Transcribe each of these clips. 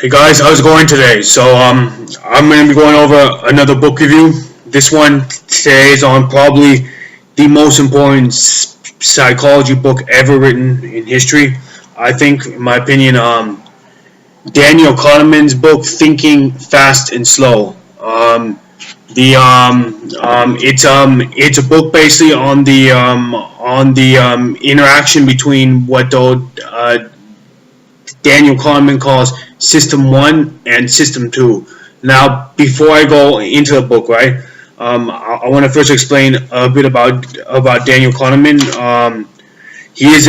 Hey guys, how's it going today? I'm going to be going over another book review. This one today is on probably the most important psychology book ever written in history. I think, in my opinion, Daniel Kahneman's book, Thinking Fast and Slow. It's a book basically on the interaction between what Daniel Kahneman calls System 1 and System 2. Now, before I go into the book, right, I want to first explain a bit about Daniel Kahneman. He is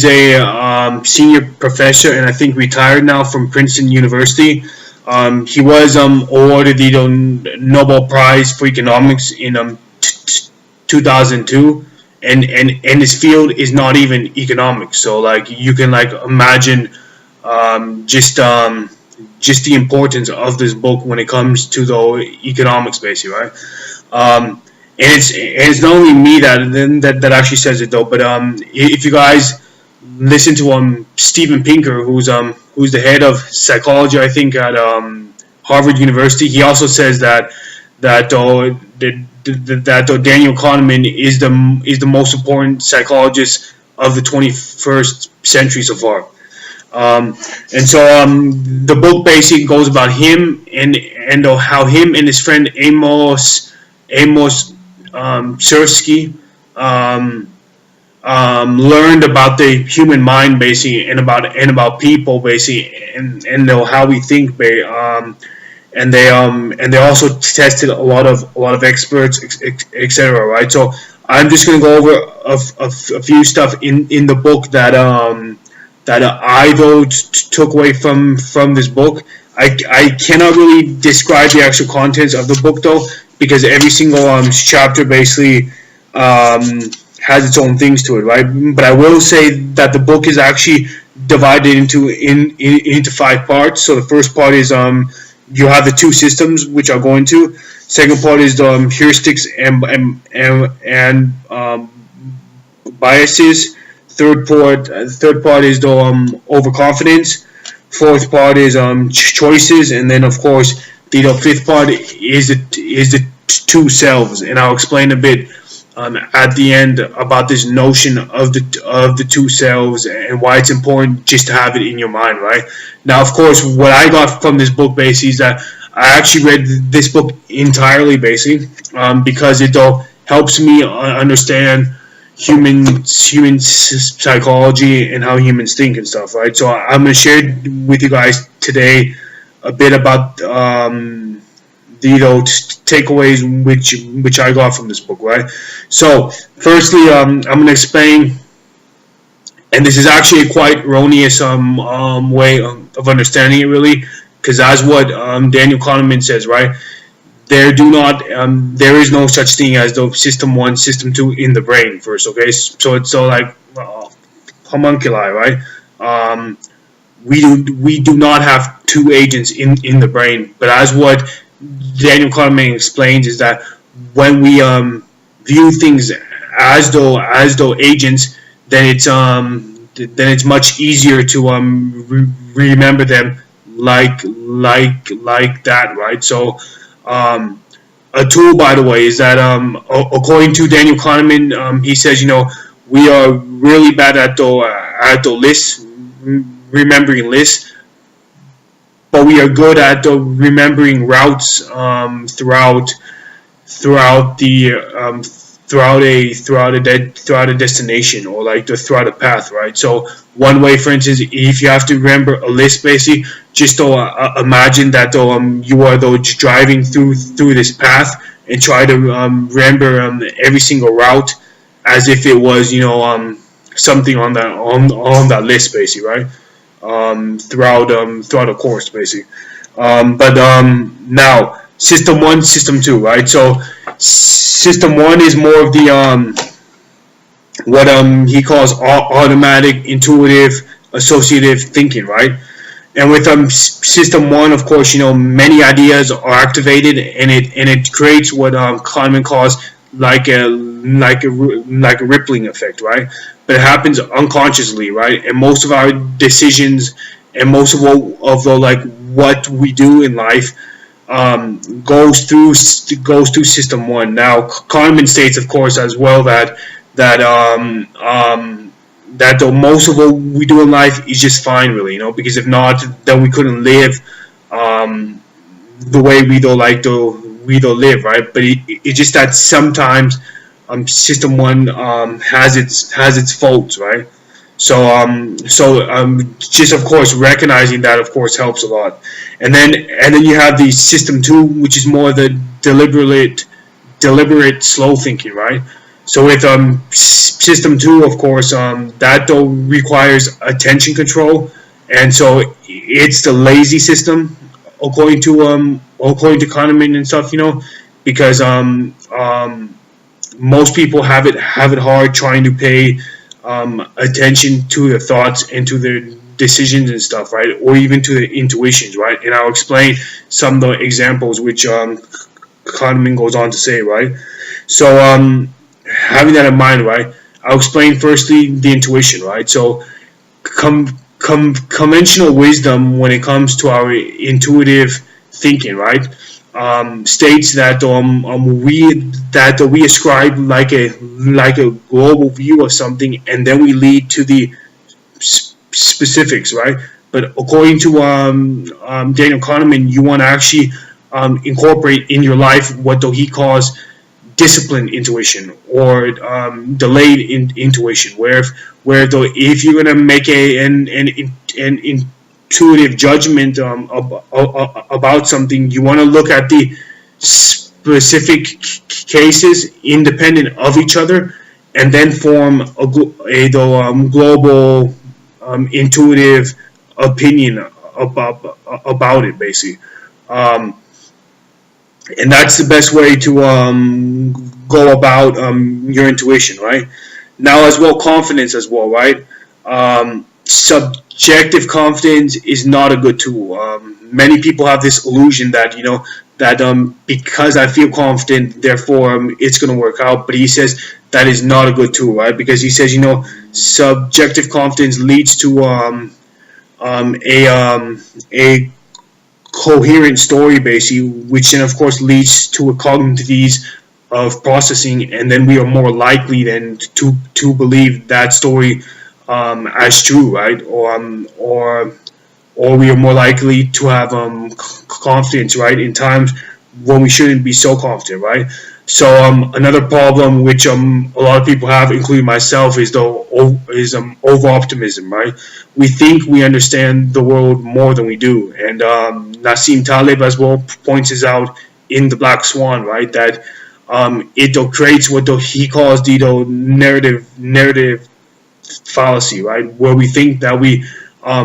a senior professor and I think retired now from Princeton University. He was awarded the Nobel Prize for Economics in 2002. And his field is not even economics, so like you can like imagine just the importance of this book when it comes to the economics, basically, right? And it's not only me that actually says it though, but if you guys listen to Steven Pinker, who's the head of psychology, I think at Harvard University, he also says that Daniel Kahneman is the most important psychologist of the 21st century so far. The book basically goes about him and how him and his friend Amos Tversky learned about the human mind basically and about people basically and how we think and they also tested a lot of experts, etc. Right? So I'm just going to go over a few stuff in the book that I though took away from this book. I cannot really describe the actual contents of the book though, because every single chapter basically has its own things to it, right? But I will say that the book is actually divided into 5 parts. So the first part is you have the 2 systems which I'll go into. Second part is the heuristics and biases. Third part is the overconfidence. Fourth part is choices, and then of course the fifth part is the 2 selves, and I'll explain a bit at the end about this notion of the 2 selves and why it's important just to have it in your mind, right? Now, of course, what I got from this book basically is that I actually read this book entirely basically because it helps me understand human psychology and how humans think and stuff, right? So I'm going to share with you guys today a bit about the takeaways which I got from this book, right? So firstly, I'm going to explain, and this is actually a quite erroneous way of understanding it, really, because that's what Daniel Kahneman says, right? There is no such thing as the system 1, system 2 in the brain first, okay? So it's like homunculi, right? We do not have 2 agents in the brain, but as what Daniel Kahneman explains is that when we view things as though agents, then it's much easier to remember them like that, right? So a tool, by the way, is that according to Daniel Kahneman, he says, we are really bad at the lists, remembering lists, but we are good at remembering routes throughout a destination, or like throughout a path, right? So one way, for instance, if you have to remember a list, basically, just imagine that you are driving through this path and try to remember every single route as if it was something on that list, basically, right? Throughout a course, basically. Now system 1, system 2, right? So system 1 is more of the what he calls automatic, intuitive, associative thinking, right? And with system 1, of course, many ideas are activated, and it creates what Kahneman calls like a rippling effect, right? But it happens unconsciously, right? And most of our decisions and most of the like what we do in life goes through system one. Now, Kahneman states, of course, as well that that the most of what we do in life is just fine, really, because if not, then we couldn't live um, the way we do live, right? But it's just that sometimes system one has its faults, right? Just of course recognizing that, of course, helps a lot. And then you have the system two, which is more the deliberate slow thinking, right? So with system two, of course, that though requires attention control, and so it's the lazy system, according to Kahneman and stuff, because most people have it hard trying to pay attention to their thoughts and to their decisions and stuff, right? Or even to their intuitions, right? And I'll explain some of the examples which Kahneman goes on to say, right? So having that in mind, right? I'll explain firstly the intuition, right? So conventional wisdom, when it comes to our intuitive thinking, right, states that we ascribe like a global view of something, and then we lead to the specifics, right? But according to Daniel Kahneman, you want to actually incorporate in your life what he calls disciplined intuition, or delayed intuition, where though if you're gonna make an intuitive judgment about something, you want to look at the specific cases independent of each other, and then form a global intuitive opinion about it, basically. Um, and that's the best way to go about your intuition, right? Now, as well, confidence as well, right? Subjective confidence is not a good tool. Many people have this illusion that that because I feel confident, therefore it's going to work out. But he says that is not a good tool, right? Because he says subjective confidence leads to a coherent story, basically, which then of course leads to a cognitive ease of processing, and then we are more likely then to believe that story as true, right? Or we are more likely to have confidence, right, in times when we shouldn't be so confident, right? So another problem which a lot of people have, including myself, is over optimism, right? We think we understand the world more than we do, and Nassim Taleb as well points this out in The Black Swan, right? That it creates what he calls the narrative fallacy, right? Where we think that we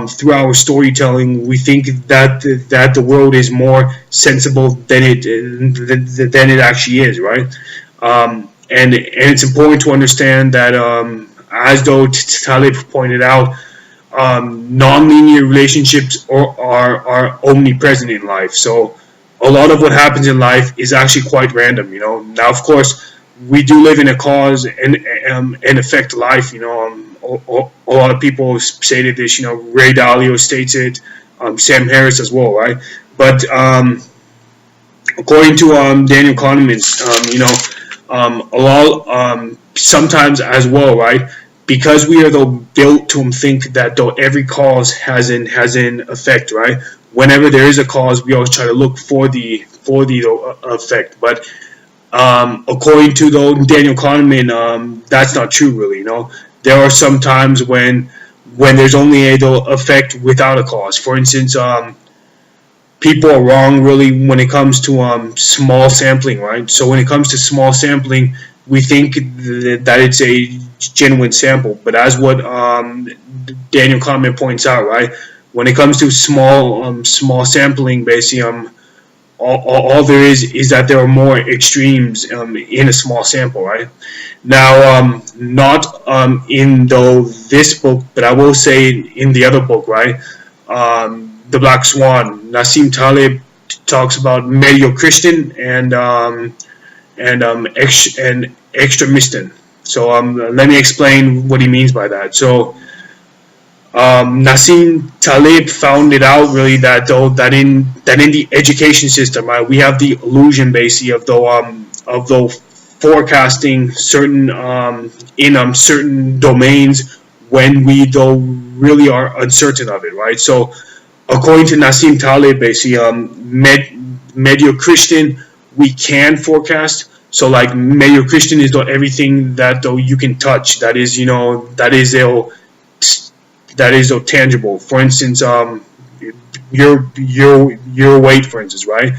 through our storytelling, we think that the world is more sensible than it actually is, right? And it's important to understand that, as though Taleb pointed out, non-linear relationships are omnipresent in life. So a lot of what happens in life is actually quite random. Now, of course, we do live in a cause and effect life. A lot of people stated this. Ray Dalio states it. Sam Harris as well, right? But according to Daniel Kahneman, a lot sometimes as well, right? Because we are built to think that though every cause has an effect, right? Whenever there is a cause, we always try to look for the effect. But according to Daniel Kahneman, that's not true, really. There are some times when there's only a effect without a cause. For instance, people are wrong really when it comes to small sampling, right? So when it comes to small sampling, we think that it's a genuine sample, but as what Daniel Kahneman points out, right? When it comes to small sampling, basically, all there is that there are more extremes in a small sample, right? Now, not in this book, but I will say in the other book, right? The Black Swan. Nassim Taleb talks about medio-Christian and extremistan. So let me explain what he means by that. So Nassim Taleb found it out really that though that in the education system, right, we have the illusion basically of the forecasting certain in certain domains when we though really are uncertain of it, right? So according to Nassim Taleb, basically, Medio Christian, we can forecast. So like Medio Christian is though everything that though you can touch. That is, that is though tangible. For instance, your weight, for instance, right?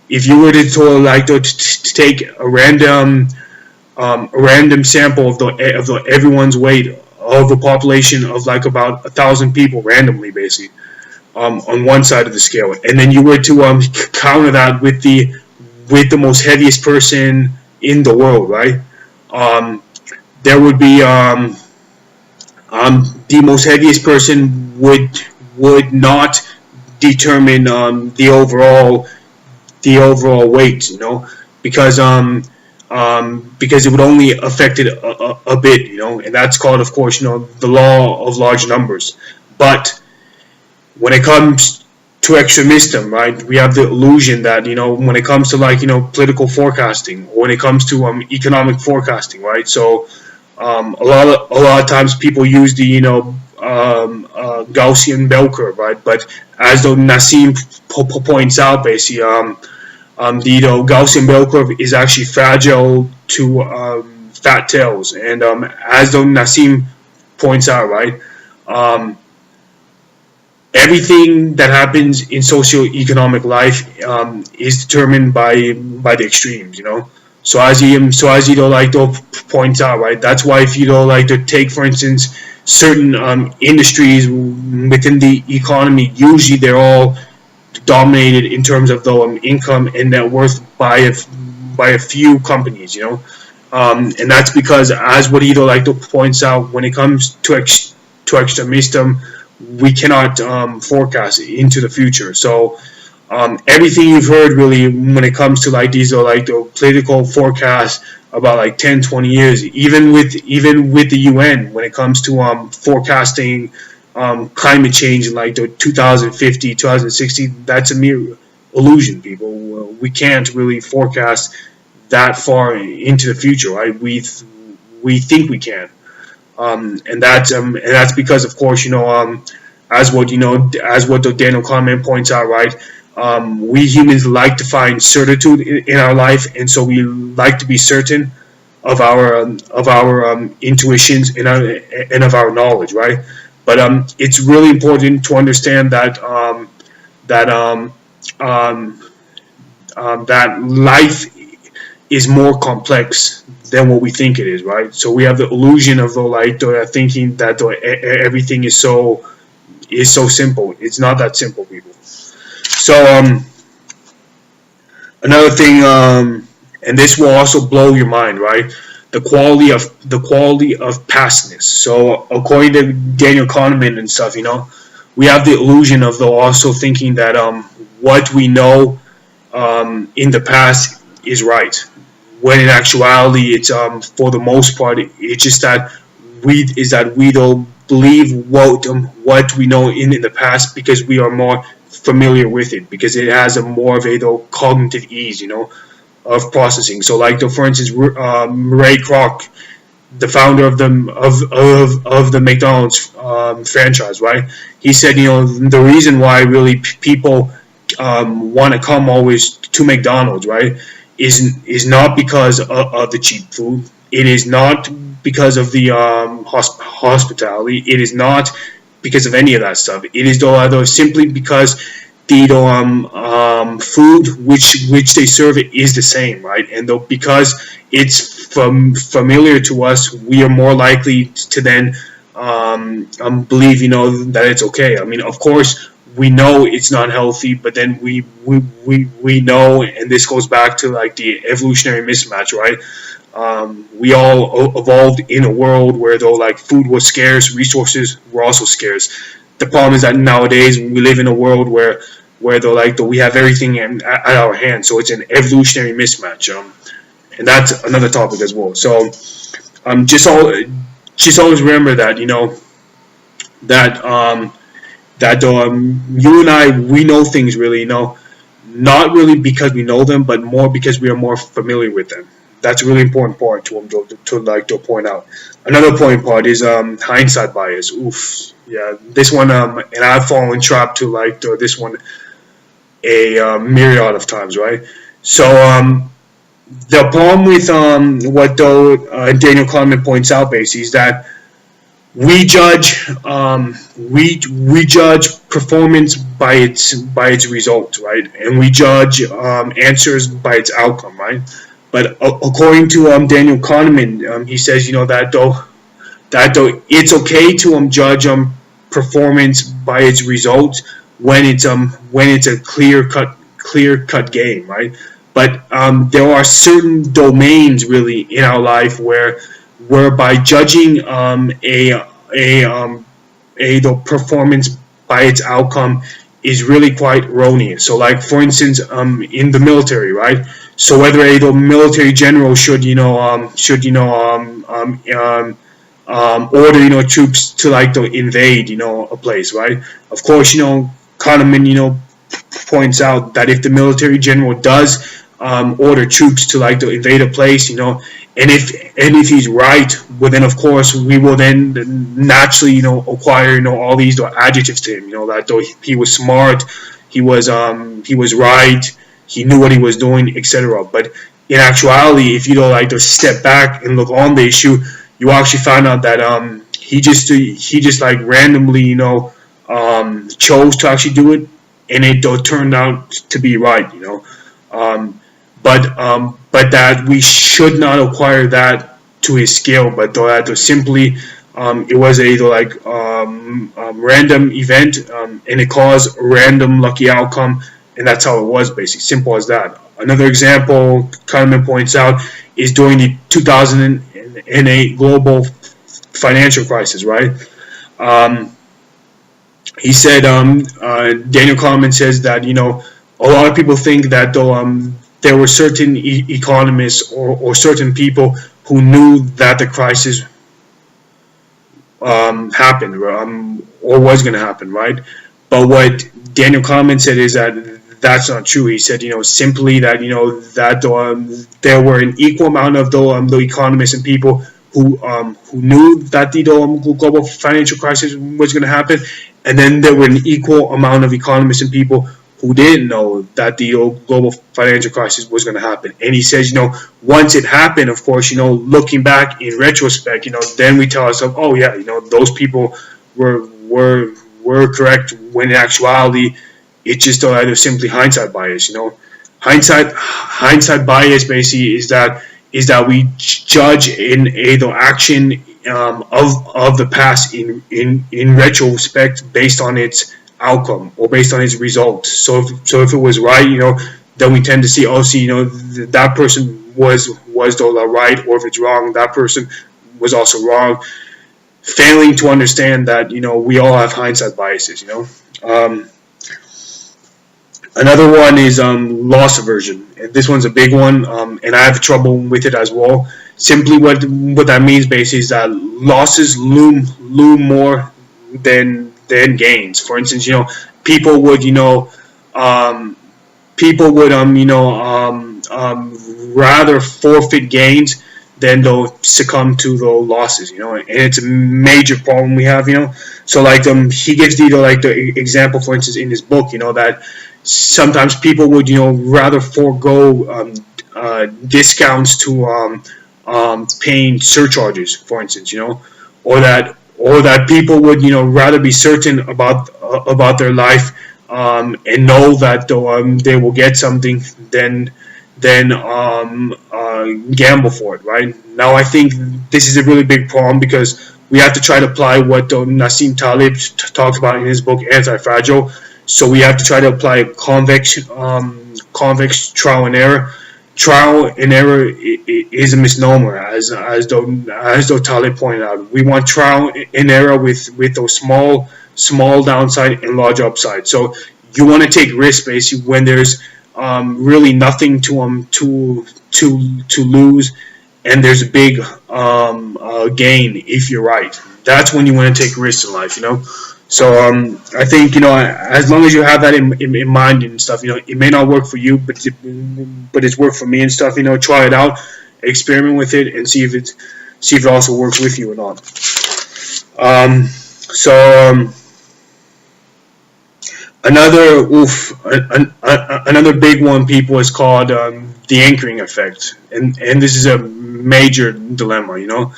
If you were to take a random sample of the everyone's weight of a population of like about 1,000 people randomly, basically, on one side of the scale, and then you were to counter that with the most heaviest person in the world, right? Um, there would be the most heaviest person would not determine the overall weight, because because it would only affect it a bit, and that's called, of course, the law of large numbers. But when it comes to extremism, right, we have the illusion that when it comes to political forecasting, or when it comes to economic forecasting, right? So a lot of times people use the Gaussian bell curve, right? But as though Nassim points out, basically, the Gaussian bell curve is actually fragile to fat tails, and as though Nassim points out, right, everything that happens in socio-economic life is determined by the extremes, So as you points out, right, that's why if you to take, for instance, certain industries within the economy, usually they're all dominated in terms of the income and net worth by a few companies, and that's because, as what Ido points out, when it comes to extremism, we cannot forecast into the future. So everything you've heard really when it comes to these the political forecasts about 10, 20 years, even with the UN, when it comes to forecasting climate change in the 2050, 2060, that's a mere illusion, people. We can't really forecast that far into the future, right? We think we can. And that's because, of course, as what Daniel Kahneman points out, right? We humans like to find certitude in our life, and so we like to be certain of our intuitions and of our knowledge, right? But it's really important to understand that that life is more complex than what we think it is, right? So we have the illusion of thinking that everything is so simple. It's not that simple, people. So another thing, and this will also blow your mind, right? The quality of pastness. So according to Daniel Kahneman and stuff, we have the illusion of also thinking that what we know in the past is right, when in actuality it's for the most part it's just that we don't believe what we know in the past because we are more familiar with it, because it has a more of a cognitive ease, of processing. So for instance, Ray Kroc, the founder of the McDonald's franchise, right? He said, the reason why really people want to come always to McDonald's, right, is not because of the cheap food. It is not because of the hospitality. It is not because of any of that stuff. It is though simply because the food which they serve is the same, right? And though because it's familiar to us, we are more likely to then believe that it's okay. I mean, of course, we know it's not healthy, but then we know, and this goes back to the evolutionary mismatch, right? We all evolved in a world where food was scarce, resources were also scarce. The problem is that nowadays we live in a world where we have everything at our hands, so it's an evolutionary mismatch, and that's another topic as well. So just always remember that that you and I, we know things really, not really because we know them, but more because we are more familiar with them. That's a really important part to point out. Another important part is hindsight bias. Oof, yeah, this one and I've fallen trapped to this one a myriad of times, right? So the problem with what Daniel Kahneman points out basically is that we judge we judge performance by its result, right? And we judge answers by its outcome, right? But according to Daniel Kahneman, he says, that though it's okay to judge performance by its results when it's a clear cut game, right? But there are certain domains really in our life where by judging the performance by its outcome is really quite erroneous. So, like for instance, in the military, right? So whether a military general should order troops to to invade a place, right? Of course, Kahneman points out that if the military general does order troops to invade a place, and if he's right, well then of course we will then naturally acquire all these adjectives to him, that though he was smart, he was right, he knew what he was doing, etc. But in actuality, if you to step back and look on the issue, you actually find out that he just randomly chose to actually do it, and it turned out to be right, um, but that we should not acquire that to his scale, but that simply it was a random event, and it caused a random lucky outcome, and that's how it was, basically simple as that. Another example Kahneman points out is during the 2008 global financial crisis, right? He said, Daniel Kahneman says that a lot of people think that there were certain economists or certain people who knew that the crisis happened, or was going to happen, right? But what Daniel Kahneman said is that that's not true. He said, simply that that there were an equal amount of the economists and people who knew that the global financial crisis was going to happen, and then there were an equal amount of economists and people who didn't know that the global financial crisis was going to happen. And he says, once it happened, of course, looking back in retrospect, then we tell ourselves, oh yeah, those people were correct, when in actuality it's just either simply hindsight bias. Hindsight bias basically is that we judge in the action of the past in retrospect based on its outcome or based on its results. So if it was right, then we tend to see, that person was right, or if it's wrong, that person was also wrong. Failing to understand that we all have hindsight biases. Another one is loss aversion. And this one's a big one, and I have trouble with it as well. Simply what that means basically is that losses loom more than gains. For instance, people would rather forfeit gains than they'll succumb to the losses. And it's a major problem we have. So he gives the example, for instance, in his book, that sometimes people would rather forego discounts to paying surcharges, for instance, or that people would rather be certain about their life and know that they will get something than gamble for it, right? Now I think this is a really big problem, because we have to try to apply what Nassim Taleb talks about in his book Anti-Fragile. So we have to try to apply convex trial and error. Trial and error is a misnomer, as though Taleb pointed out. We want trial and error with those small downside and large upside. So you want to take risks basically when there's really nothing to lose, and there's a big gain if you're right. That's when you want to take risks in life, you know. So I think, you know, as long as you have that in mind and stuff, you know, it may not work for you, but it's worked for me and stuff. You know, try it out, experiment with it, and see if it also works with you or not. So another big one, people, is called the anchoring effect, and this is a major dilemma, you know.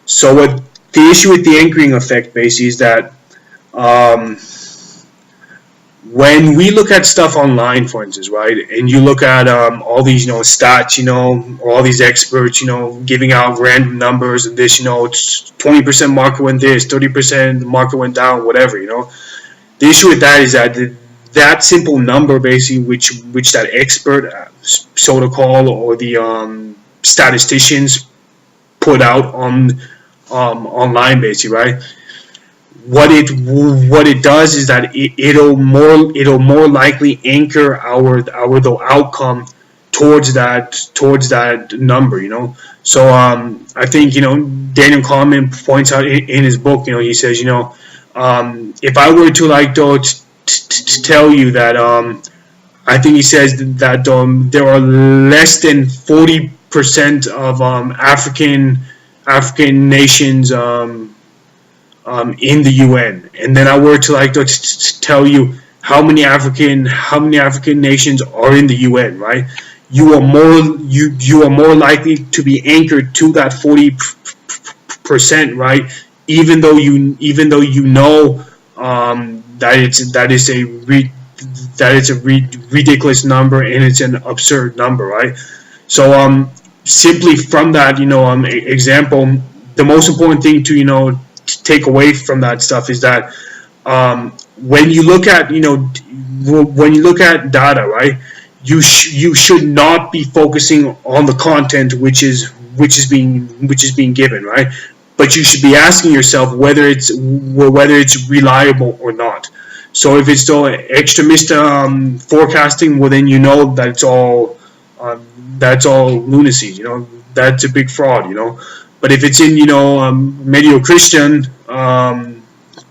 So what the issue with the anchoring effect basically is that when we look at stuff online, for instance, right, and you look at all these, you know, stats, you know, or all these experts, you know, giving out random numbers and this, you know, it's 20% market went this, 30% the market went down, whatever, you know. The issue with that is that that simple number, basically, which that expert, so to call, or the statisticians put out on online, basically, right? What it does is that it'll more likely anchor our the outcome towards that number, you know. So I think, you know, Daniel Kahneman points out in his book, you know, he says, you know, if I were to like to tell you that I think he says that there are less than 40% of African nations in the UN, and then I were to like to tell you how many African nations are in the UN, right? You are more likely to be anchored to that 40%, right? Even though you know that it's a ridiculous number and it's an absurd number, right? So simply from that, you know, example, the most important thing to, you know, take away from that stuff is that when you look at, you know, when you look at data, right, you should not be focusing on the content which is being given, right? But you should be asking yourself whether it's reliable or not. So if it's still extremist forecasting, well, then you know that that's all lunacy, you know, that's a big fraud, you know. But if it's in, you know, Medeo-Christian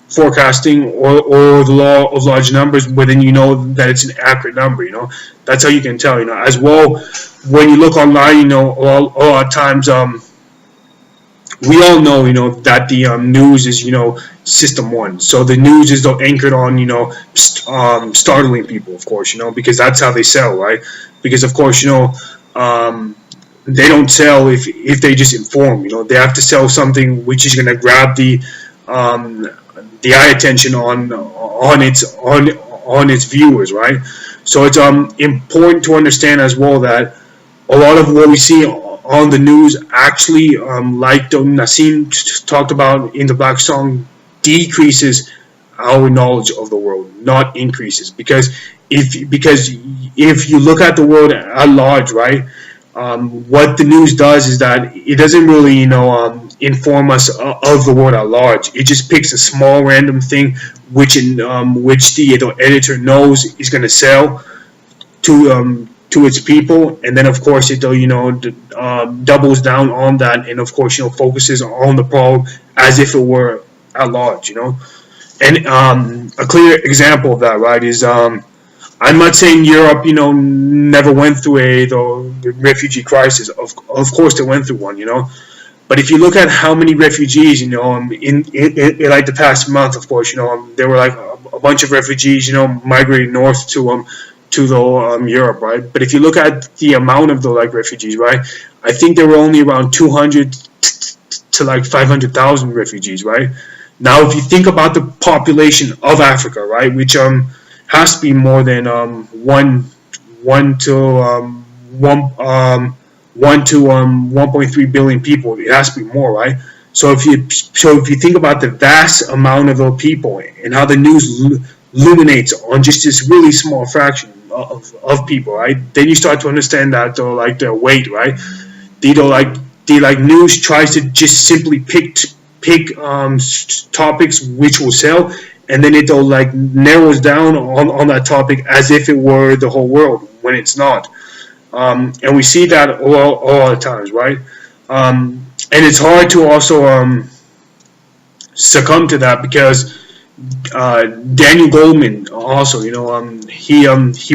forecasting or the law of large numbers, well, then you know that it's an accurate number, you know. That's how you can tell, you know. As well, when you look online, you know, a lot of times we all know, you know, that the news is, you know, system one. So the news is anchored on, you know, startling people, of course, you know, because that's how they sell, right? Because, of course, you know, they don't sell if they just inform, you know. They have to sell something which is going to grab the eye attention on its viewers, right? So it's important to understand as well that a lot of what we see on the news actually, like Nassim talked about in the Black Song, decreases our knowledge of the world, not increases. Because if you look at the world at large, right, what the news does is that it doesn't really, you know, inform us of the world at large. It just picks a small random thing which the editor knows is going to sell to its people, and then of course it, you know, doubles down on that, and of course, you know, focuses on the problem as if it were at large, you know. And a clear example of that, right, is I'm not saying Europe, you know, never went through the refugee crisis. Of course they went through one, you know. But if you look at how many refugees, you know, in like the past month, of course, you know, there were like a bunch of refugees, you know, migrating north to Europe, right? But if you look at the amount of the like refugees, right, I think there were only around 200 to like 500,000 refugees, right? Now, if you think about the population of Africa, right, which has to be more than 1.3 billion people, it has to be more, right? So if you think about the vast amount of those people and how the news illuminates on just this really small fraction of people, right? Then you start to understand that like their weight, right? The news tries to just simply pick topics which will sell, and then it'll like narrows down on that topic as if it were the whole world when it's not. And we see that all the times, right? And it's hard to also succumb to that because Daniel Goleman also, he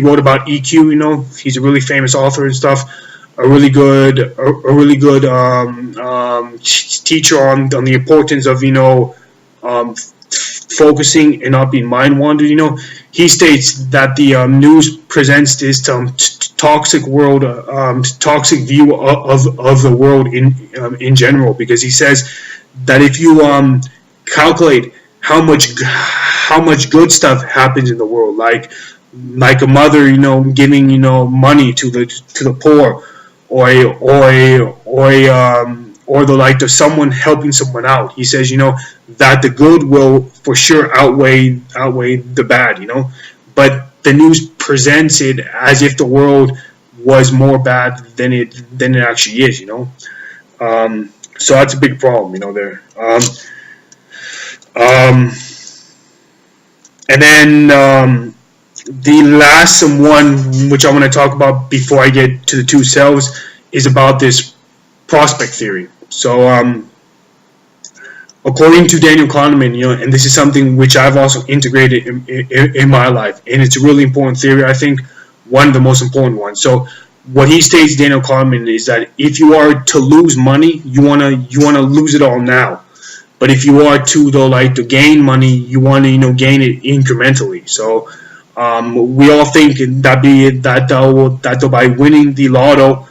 wrote about EQ. He's a really famous author and stuff. A really good teacher on the importance of um, focusing and not being mind wandered. He states that the news presents this toxic world, toxic view of the world in general, because he says that if you calculate how much good stuff happens in the world, like a mother, giving money to the poor, or the someone helping someone out. He says that the good will for sure outweigh the bad. But the news presents it as if the world was more bad than it actually is. So that's a big problem. There. And then the last one, which I want to talk about before I get to the two selves, is about this prospect theory. So, according to Daniel Kahneman, and this is something which I've also integrated in my life, and it's a really important theory. I think one of the most important ones. So, what he states, Daniel Kahneman, is that if you are to lose money, you wanna lose it all now. But if you are to gain money, you want to gain it incrementally. So we all think that by winning the lotto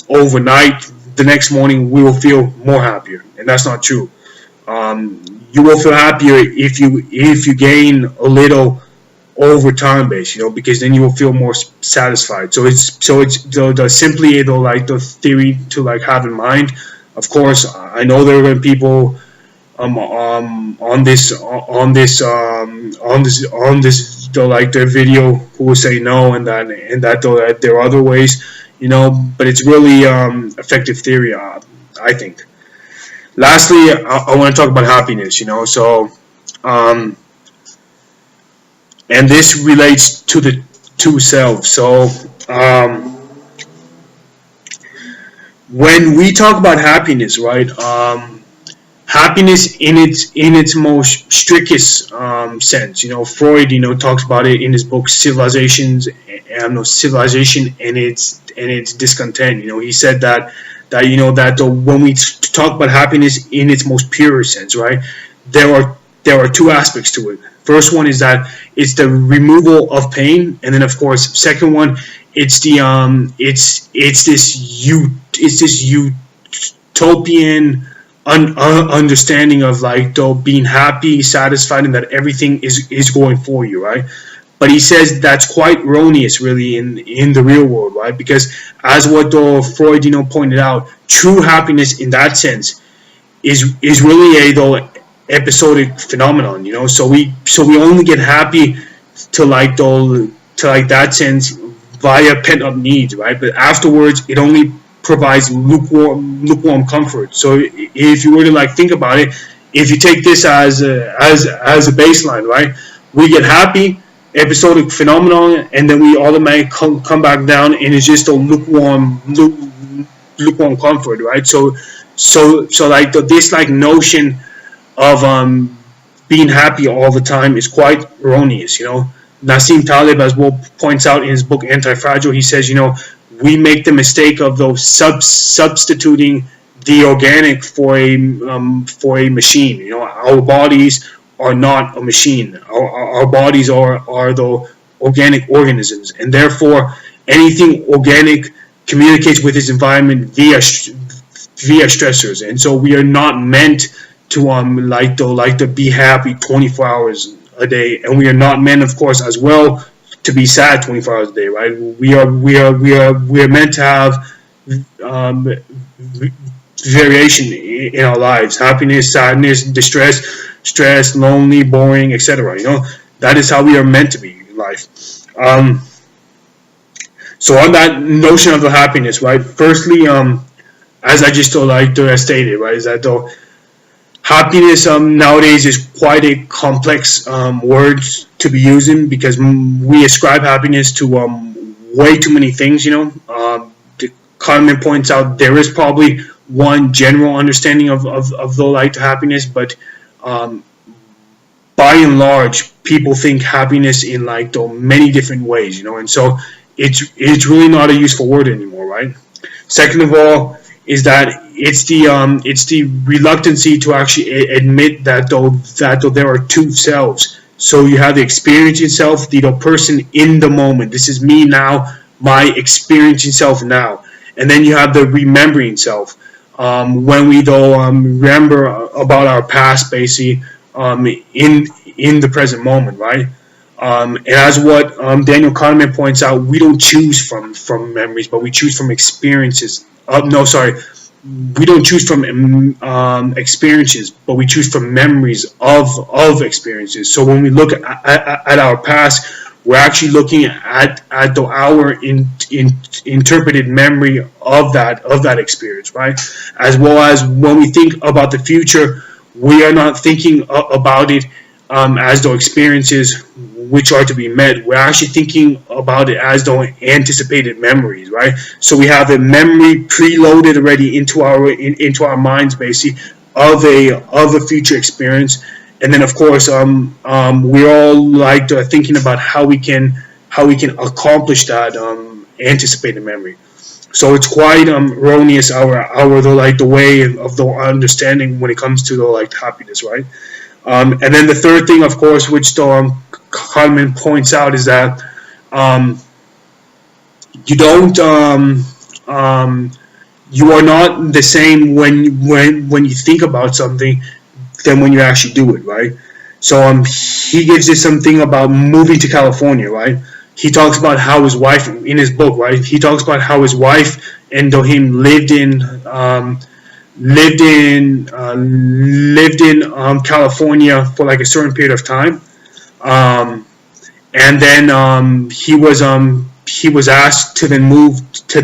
overnight, the next morning we will feel more happier, and that's not true. You will feel happier if you gain a little over time base, because then you will feel more satisfied. So it's simply the theory to have in mind. Of course, I know there are people on this their video who will say no, and that there are other ways, but it's really effective theory, I think. Lastly, I want to talk about happiness, so and this relates to the two selves. So when we talk about happiness, right? Happiness in its most strictest sense. Freud, talks about it in his book Civilization and its discontent. He said that when we talk about happiness in its most pure sense, right? There are two aspects to it. First one is that it's the removal of pain, and then of course, second one, it's the it's this utopian understanding of being happy, satisfied, and that everything is going for you, right? But he says that's quite erroneous, really, in the real world, right? Because as what Freud, pointed out, true happiness in that sense is really a episodic phenomenon, So we only get happy to that sense via pent up needs, right? But afterwards, it only provides lukewarm comfort. So if you were to think about it, if you take this as a baseline, right? We get happy, episodic phenomenon, and then we automatically come back down, and it's just a lukewarm comfort, right? So this notion of being happy all the time is quite erroneous. Nassim Taleb, as well, points out in his book Anti-Fragile, he says, we make the mistake of substituting the organic for a machine. Our bodies are not a machine. Our bodies are the organic organisms, and therefore anything organic communicates with its environment via stressors, and so we are not meant to be happy 24 hours a day, and we are not meant, of course, as well, to be sad 24 hours a day, right? We are meant to have variation in our lives: happiness, sadness, distress, stress, lonely, boring, etc. That is how we are meant to be in life. So on that notion of the happiness, right? Firstly, as I just stated, right, is that happiness nowadays is quite a complex word to be using, because we ascribe happiness to way too many things, Kahneman points out, there is probably one general understanding of the like happiness, but um, by and large, people think happiness in like the many different ways, and so it's really not a useful word anymore, right? Second of all, is that it's the reluctancy to actually admit that though there are two selves. So you have the experiencing self, the person in the moment. This is me now, my experiencing self now, and then you have the remembering self. When we though remember about our past, basically, in the present moment, right? And as what Daniel Kahneman points out, we don't choose from memories, but we choose from experiences. No, sorry, we don't choose from experiences, but we choose from memories of experiences. So when we look at our past, we're actually looking at our interpreted memory of that experience, right? As well as when we think about the future, we are not thinking about it as though experiences which are to be met. We're actually thinking about it as though anticipated memories, right? So we have a memory preloaded already into our minds, basically, of a future experience. And then, of course, we're all like thinking about how we can accomplish that anticipated memory. So it's quite erroneous the way of the understanding when it comes to the like happiness, right? And then the third thing, of course, which Kahneman points out, is that you don't you are not the same when you think about something than when you actually do it, right? So he gives us something about moving to California, right? He talks about how his wife, in his book, right? He talks about how his wife and him lived in California for like a certain period of time, and then he was asked to then move to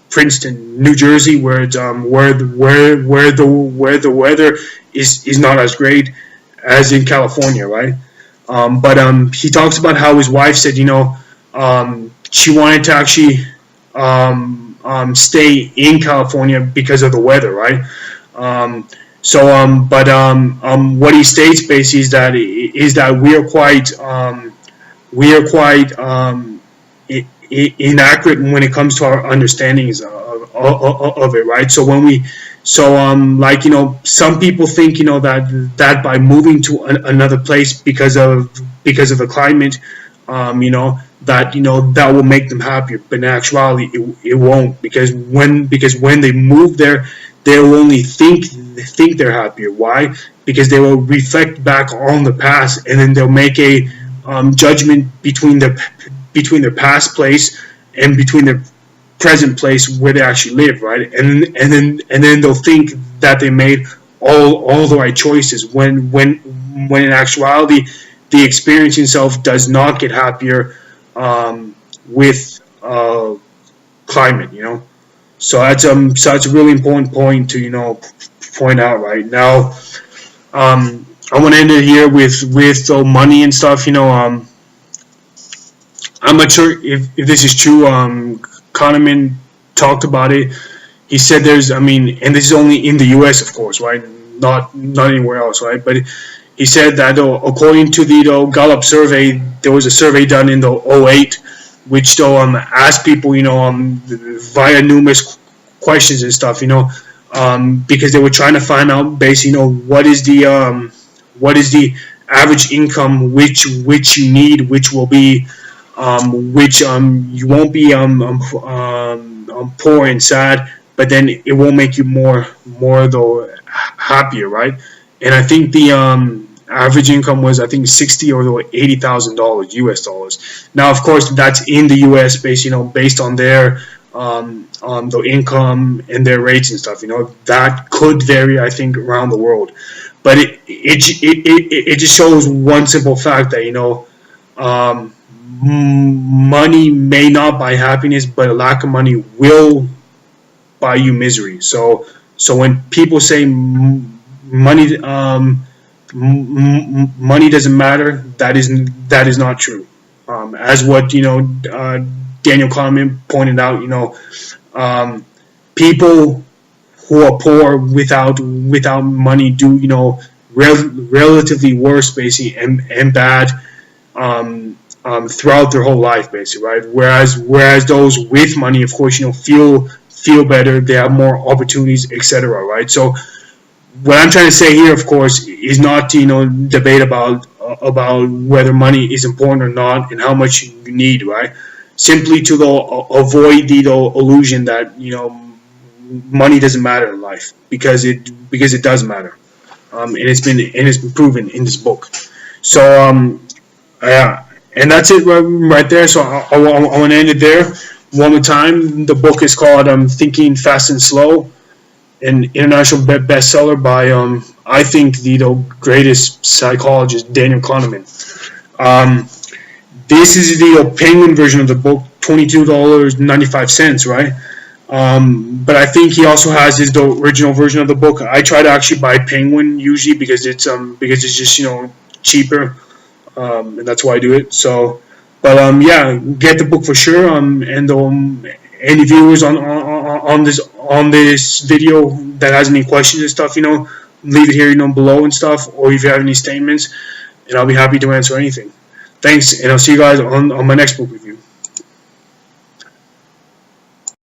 Princeton, New Jersey, where it's where the weather is not as great as in California, right? But he talks about how his wife said, she wanted to actually stay in California because of the weather, right? What he states basically is that we are quite inaccurate when it comes to our understandings of it, right? So some people think that by moving to another place because of the climate, that will make them happier, but in actuality it won't, because when they move there, they will only think they're happier. Why? Because they will reflect back on the past, and then they'll make a judgment between their past place and between their present place where they actually live, right? And then they'll think that they made all the right choices, when in actuality the experiencing self does not get happier with climate. So that's a really important point to point out right now. I want to end it here with money and stuff. I'm not sure if this is true. Kahneman talked about it. He said and this is only in the U.S., of course, right? Not anywhere else, right? But he said that according to the Gallup survey, there was a survey done in the '08, which asked people, via numerous questions and stuff, because they were trying to find out basically, what is the average income which you need, which will be which you won't be poor and sad, but then it won't make you more though happier, right? And I think the average income was, I think, $60,000 or $80,000 US dollars. Now, of course, that's in the US based on their the income and their rates and stuff. That could vary, I think, around the world. But it just shows one simple fact that money may not buy happiness, but a lack of money will buy you misery. So when people say money money doesn't matter, that is not true. As what Daniel Kahneman pointed out, Um, People who are poor without money do, relatively worse, basically, and bad, throughout their whole life, basically, right? Whereas those with money, of course, feel better, they have more opportunities, etc., right? So what I'm trying to say here, of course, is not to, debate about whether money is important or not and how much you need, right? Simply to avoid the illusion that, money doesn't matter in life, because it does matter, and it's been proven in this book. So yeah, and that's it right there. So I want to end it there one more time. The book is called Thinking Fast and Slow, an international bestseller by I think the greatest psychologist, Daniel Kahneman. Um, this is the Penguin version of the book, $22.95, right? But I think he also has the original version of the book. I try to actually buy Penguin usually because it's just cheaper, and that's why I do it. So, but yeah, get the book for sure. And any viewers on this video that has any questions and stuff, leave it here, below and stuff, or if you have any statements, and I'll be happy to answer anything. Thanks, and I'll see you guys on my next book review.